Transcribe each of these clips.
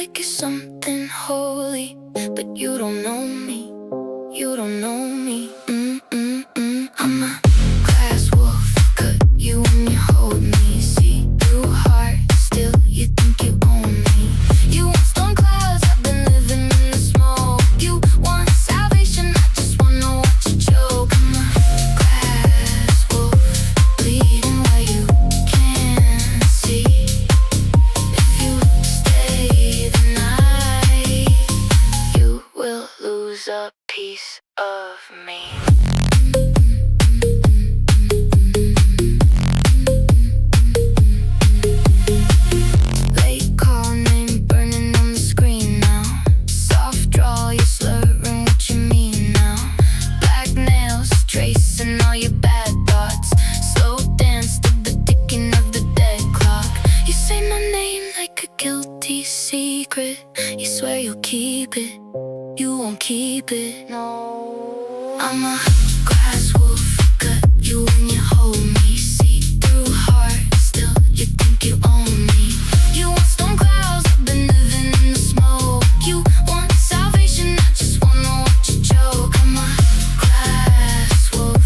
like you're something holy, but you don't know me, you don't know me. I'm a glass wolf, cut you when you hold me. See through heart, still you think you own me. You want storm clouds, I've been living in the smoke. You want salvation, I just wanna watch you choke. I'm a glass wolf, bleeding where you can't see. If you stay the night, you will lose a piece of me. Late call name burning on the screen now. Soft draw, you're slurring what you mean now. Black nails tracing all your bad thoughts. Slow dance to the ticking of the dead clock. You say my name like a guilty secret. You swear you'll keep it, you won't keep it. No, I'm a glass wolf, cut you when you hold me. See through heart, still you think you own me. You want storm clouds, I've been living in the smoke. You want salvation, I just wanna watch you choke. I'm a glass wolf,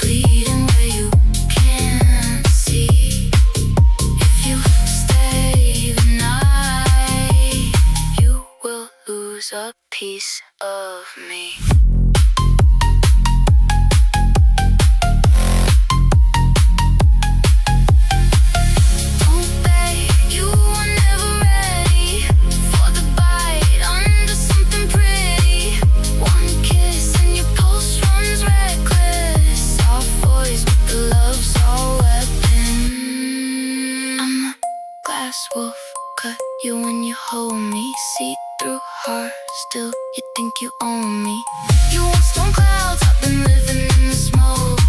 bleeding where you can't see. If you stay the night, you will lose a piece of me. Don't beg, you were never ready for the bite under something pretty. One kiss and your pulse runs reckless. Soft voice, but the love's all weapon. I'm a glass wolf, cut you when you hold me. See through heart, still you think you own me. You want storm clouds, I've been living in the smoke.